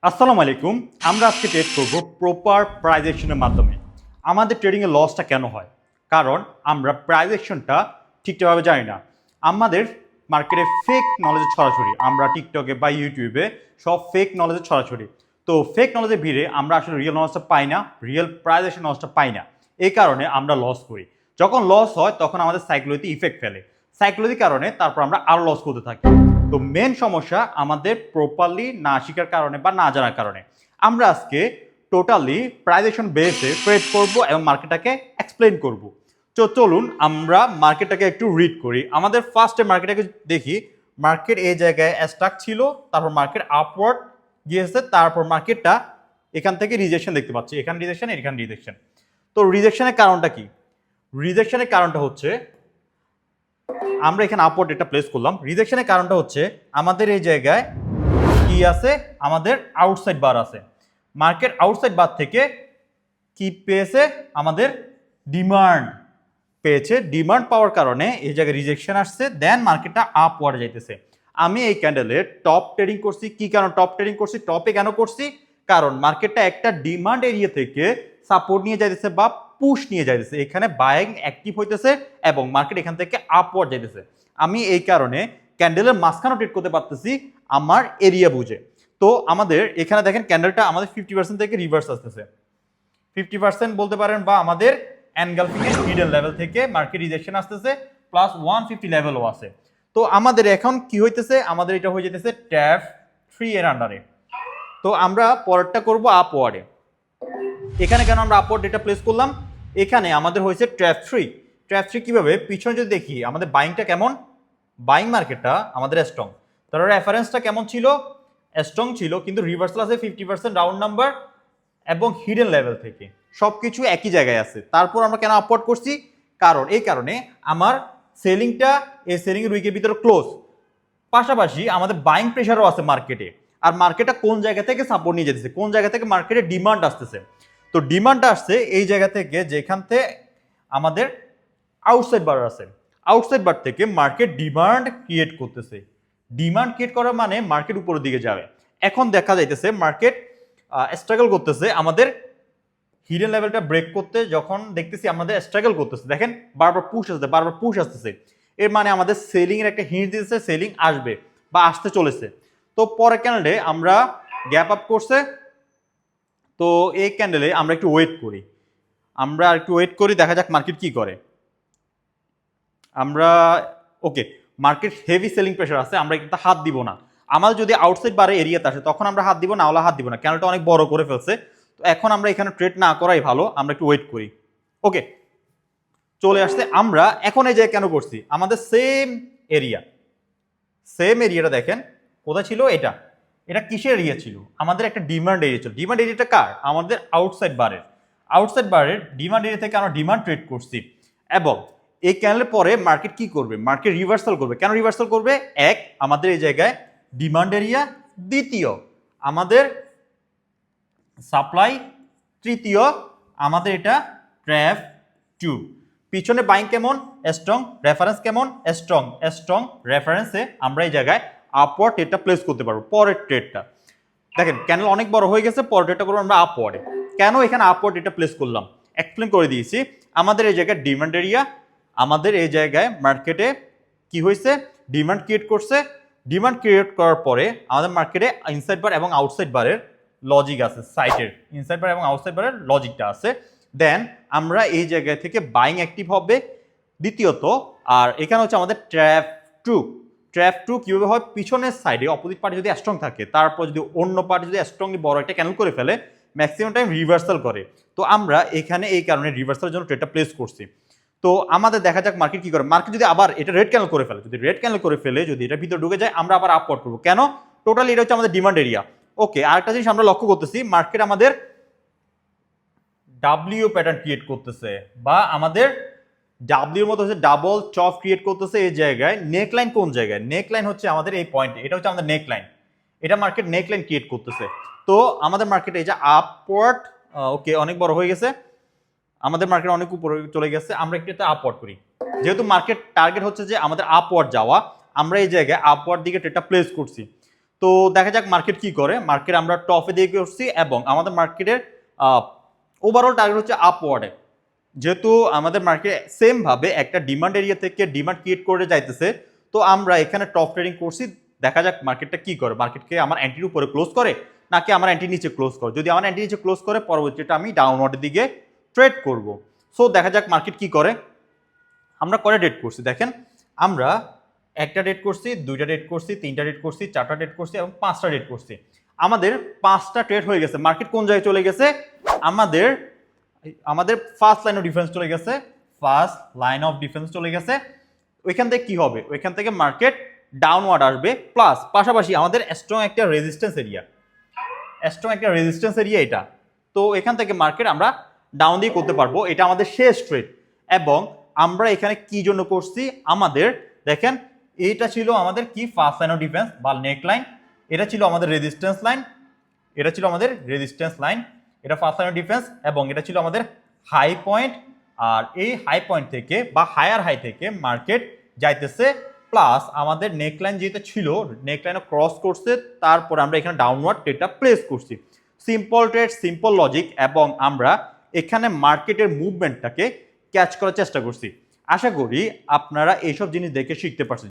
আসসালামু আলাইকুম। আমরা আজকে ট্রেড করব প্রপার প্রাইস অ্যাকশনের মাধ্যমে। আমাদের ট্রেডিং এ লসটা কেন হয়? কারণ আমরা প্রাইস অ্যাকশনটা ঠিকঠাকভাবে জানি না। আমাদের মার্কেটে ফেক নলেজের ছড়াছড়ি। আমরা টিকটকে বা ইউটিউবে সব ফেক নলেজের ছড়াছড়ি। তো ফেক নলেজের ভিড়ে আমরা আসলে রিয়েল নলেজটা পাই না, রিয়েল প্রাইস অ্যাকশন নলেজটা পাই না। এই কারণে আমরা লস করি। যখন লস হয় তখন আমাদের সাইকোলজিতে ইফেক্ট ফেলে। সাইকোলজির কারণে তারপর আমরা আরো লস করতে থাকি। তো মেন সমস্যা আমাদের প্রপারলি না শেখার কারণে বা না জানার কারণে। আমরা আজকে টোটালি প্রাইজেশন বেসে ট্রেড করব এবং মার্কেটটাকে এক্সপ্লেন করব। তো চলুন আমরা মার্কেটটাকে একটু রিড করি। আমাদের ফার্স্টে মার্কেটটাকে দেখি। মার্কেট এই জায়গায় স্টাক ছিল, তারপর মার্কেট আপওয়ার্ড গিয়েছে, তারপর মার্কেটটা এখান থেকে রিজেকশন দেখতে পাচ্ছি, এখানে রিজেকশন, এখানে রিজেকশন। তো রিজেকশনের কারণটা কি? রিজেকশনের কারণটা হচ্ছে আমরা এখানে আপওয়ার্ড ডেটা প্লেস করলাম। রিজেকশনের কারণটা হচ্ছে আমাদের এই জায়গায় কি আছে, আমাদের আউটসাইড বার আছে। মার্কেট আউটসাইড বার থেকে কি পেয়েছে, আমাদের ডিমান্ড পেয়েছে। ডিমান্ড পাওয়ার কারণে এই জায়গায় রিজেকশন আসছে, দেন মার্কেটটা আপওয়ার্ড যাইতেছে। আমি এই ক্যান্ডেলে টপ ট্রেডিং করছি। কি কারণ টপ ট্রেডিং করছি? টপে কেন করছি? কারণ মার্কেটটা একটা ডিমান্ড এরিয়া থেকে সাপোর্ট নিয়ে যাইতেছে বা পুশ নিয়ে যাইতেছে, এখানে বাইং অ্যাক্টিভ হইতেছে এবং মার্কেট এখান থেকে আপওয়ার্ড যাইতেছে। আমি এই কারণে ক্যান্ডেলের মাঝখানে ট্রেড করতে পারতেছি আমার এরিয়া বুঝে। তো আমাদের এখানে দেখেন ক্যান্ডেলটা আমাদের 50% থেকে রিভার্স আসতেছে। 50% বলতে পারেন, বা আমাদের এনগালফিং এর হিডেন লেভেল থেকে মার্কেট রিজেকশন আসতেছে, প্লাস 150 লেভেলও আছে। তো আমাদের এখন কি হইতেছে, আমাদের এটা হয়ে যেতেছে ট্যাপ 3 এর আন্ডারে। তো আমরা পরেরটা করব আপওয়ার্ডে। এখানে কেন আমরা আপওয়ার্ড ডেটা প্লেস করলাম? এখানে আমাদের হয়েছে ট্র্যাপ 3। ট্র্যাপ 3 কিভাবে? পিছনে যদি দেখি আমাদের বাইংটা কেমন, বাইং মার্কেটটা আমাদের স্ট্রং। তার রেফারেন্সটা কেমন ছিল? স্ট্রং ছিল, কিন্তু রিভার্সাল আছে 50% রাউন্ড নাম্বার এবং হিডেন লেভেল থেকে সবকিছু একই জায়গায় আছে। তারপর আমরা কেন আপওয়ার্ড করছি? কারণ এই কারণে আমার সেলিংটা এই সেলিং এর উইকের ভিতরে ক্লোজ, পাশাপাশি আমাদের বাইং প্রেশারও আছে মার্কেটে। আর মার্কেটটা কোন জায়গা থেকে সাপোর্ট নিয়ে যেতেছে, কোন জায়গা থেকে মার্কেটে ডিমান্ড আসতেছে? তো ডিমান্ড আসছে এই জায়গা থেকে, যেখান থেকে আমাদের আউটসাইড বার আছে। আউটসাইড বার থেকে মার্কেট ডিমান্ড ক্রিয়েট করতেছে। ডিমান্ড ক্রিয়েট করা মানে মার্কেট উপরের দিকে যাবে। এখন দেখা যাইতেছে মার্কেট স্ট্রাগল করতেছে আমাদের হিডেন লেভেলটা ব্রেক করতে। যখন দেখতেছি আমাদের স্ট্রাগল করতেছে, দেখেন বারবার পুশ আসতেছে, বারবার পুশ আসতেছে, এর মানে আমাদের সেলিং এর একটা হিন্ট দিতেছে সেলিং আসবে বা আসতে চলেছে। তো পরের ক্যান্ডেলে আমরা গ্যাপ আপ করছে। তো এই ক্যান্ডেলে আমরা একটু ওয়েট করি, আমরা একটু ওয়েট করি, দেখা যাক মার্কেট কি করে। আমরা ওকে, মার্কেট হেভি সেলিং প্রেশার আছে, আমরা কিন্তু হাত দিব না। আমাদের যদি আউটসাইড বারে এরিয়াতে আসে তখন আমরা হাত দিব না, ওলা হাত দিব না, ক্যান্ডেলটা অনেক বড় করে ফেলছে। তো এখন আমরা এখানে ট্রেড না করাই ভালো, আমরা একটু ওয়েট করি। ওকে, চলে আসছে। আমরা এখন এই জায়গায় কেন করছি? আমাদের সেম এরিয়া, সেম এরিয়াটা দেখেন কোথায় ছিল, এটা এটা কিসের এরিয়া ছিল? আমাদের একটা ডিমান্ড এরিয়া ছিল। ডিমান্ড এরিয়াটা কার? আমাদের আউটসাইড বারের। আউটসাইড বারের ডিমান্ড এরিয়া থেকে আমরা ডিমান্ড ট্রেড করছি। এবং এই ক্যান্ডেলের পরে মার্কেট কি করবে? মার্কেট রিভার্সাল করবে। কেন রিভার্সাল করবে? এক, আমাদের এই জায়গায় ডিমান্ড এরিয়া, দ্বিতীয় আমাদের সাপ্লাই, তৃতীয় আমাদের এটা ট্র্যাপ 2। পিছনে বাইং কেমন? স্ট্রং। রেফারেন্স কেমন? স্ট্রং। স্ট্রং রেফারেন্সে আমরা এই জায়গায় আপওয়ার্ড ট্রেডটা প্লেস করতে পারবো। পরের ট্রেডটা দেখেন ক্যান্ডেল অনেক বড় হয়ে গেছে, পরের ট্রেডটা করবো আমরা আপওয়ার্ডে। কেন এখানে আপওয়ার্ড এটা প্লেস করলাম এক্সপ্লেন করে দিয়েছি। আমাদের এই জায়গায় ডিমান্ড এরিয়া, আমাদের এই জায়গায় মার্কেটে কি হয়েছে? ডিমান্ড ক্রিয়েট করছে। ডিমান্ড ক্রিয়েট করার পরে আমাদের মার্কেটে ইনসাইড বার এবং আউটসাইড বারের লজিক আছে, সাইটের ইনসাইড বার এবং আউটসাইড বারের লজিকটা আছে। দেন আমরা এই জায়গা থেকে বাইং অ্যাক্টিভ হবে দ্বিতীয়ত। আর এখানে হচ্ছে আমাদের ট্র্যাপ 2। ট্র্যাপ 2 কিভাবে হয়? পিছনের সাইডে অপোজিট পার্টি যদি স্ট্রং থাকে, তারপর যদি অন্য পার্টি যদি স্ট্রংলি বড় একটা ক্যান্ডেল করে ফেলে, ম্যাক্সিমাম টাইম রিভার্সাল করে। তো আমরা এখানে এই কারণে রিভার্সালের জন্য ট্রেডটা প্লেস করছি। তো আমাদের দেখা যাক মার্কেট কি করে। মার্কেট যদি আবার এটা রেড ক্যান্ডেল করে ফেলে, যদি রেড ক্যান্ডেল করে ফেলে, যদি এটা ভিতরে ঢুকে যায়, আমরা আবার আপওয়ার্ড করবো। কেন? টোটালি এটা হচ্ছে আমাদের ডিমান্ড এরিয়া। ওকে, আরেকটা জিনিস আমরা লক্ষ্য করতেছি, মার্কেট আমাদের ডাব্লিউ প্যাটার্ন ক্রিয়েট করতেছে, বা আমাদের ডাব্লিউর মতো হচ্ছে ডাবল চপ ক্রিয়েট করতেছে এই জায়গায়। নেক লাইন কোন জায়গায়? নেক লাইন হচ্ছে আমাদের এই পয়েন্টে, এটা হচ্ছে আমাদের নেক লাইন। এটা মার্কেট নেক লাইন ক্রিয়েট করতেছে। তো আমাদের মার্কেটে এই যে আপওয়ার্ড, ওকে অনেক বড় হয়ে গেছে, আমাদের মার্কেট অনেক উপরে চলে গেছে, আমরা একটু আপওয়ার্ড করি। যেহেতু মার্কেট টার্গেট হচ্ছে যে আমাদের আপওয়ার্ড যাওয়া, আমরা এই জায়গায় আপওয়ার্ড দিকে ট্রেডটা প্লেস করছি। তো দেখা যাক মার্কেট কি করে। মার্কেট আমরা টপে দিয়ে করছি এবং আমাদের মার্কেটের ওভারঅল টার্গেট হচ্ছে আপওয়ার্ডে। যেহেতু আমাদের মার্কেট সেম ভাবে একটা ডিমান্ড এরিয়া থেকে ডিমান্ড ক্রিয়েট করে যাইতেছে, তো আমরা এখানে টপ ট্রেডিং করছি। দেখা যাক মার্কেটটা কি করে, মার্কেটকে আমার অ্যান্টির উপরে ক্লোজ করে নাকি আমার অ্যান্টির নিচে ক্লোজ করে। যদি আমার অ্যান্টির নিচে ক্লোজ করে, পরবর্তীটা আমি ডাউনওয়ার্ডের দিকে ট্রেড করব। সো দেখা যাক মার্কেট কি করে। আমরা কয়টা ডেট করছি দেখেন, আমরা একটা ডেট করছি, দুইটা ডেট করছি, তিনটা ডেট করছি, চারটা ডেট করছি এবং পাঁচটা ডেট করছি। আমাদের পাঁচটা ট্রেড হয়ে গেছে। মার্কেট কোন জায়গায় চলে গেছে, আমাদের আমাদের ফার্স্ট লাইন অফ ডিফেন্স চলে গেছে, ফার্স্ট লাইন অফ ডিফেন্স চলে গেছে। ওইখান থেকে কি হবে, ওইখান থেকে মার্কেট ডাউনওয়ার্ড আসবে, প্লাস পাশাপাশি আমাদের স্ট্রং একটা রেজিস্ট্যান্স এরিয়া এটা। তো এখান থেকে মার্কেট আমরা ডাউন দিয়ে করতে পারবো, এটা আমাদের শেষ ট্রেড। এবং আমরা এখানে কি জন্য করছি, আমাদের দেখেন এটা ছিল আমাদের কি ফার্স্ট লাইন অফ ডিফেন্স বা নেক লাইন, এটা ছিল আমাদের রেজিস্ট্যান্স লাইন, এটা ফার্স্ট লাইন অফ ডিফেন্স এবং এটা ছিল আমাদের হাই পয়েন্ট। আর এই হাই পয়েন্ট থেকে বা হায়ার হাই থেকে মার্কেট যাইতেছে, প্লাস আমাদের নেকলাইন যেটা ছিল নেকলাইনও ক্রস করছে, তারপর আমরা এখানে ডাউনওয়ার্ড ট্রেডটা প্লেস করছি। সিম্পল ট্রেড, সিম্পল লজিক, এবং আমরা এখানে মার্কেটের মুভমেন্টটাকে ক্যাচ করার চেষ্টা করছি। আশা করি আপনারা এইসব জিনিস দেখে শিখতে পারছেন।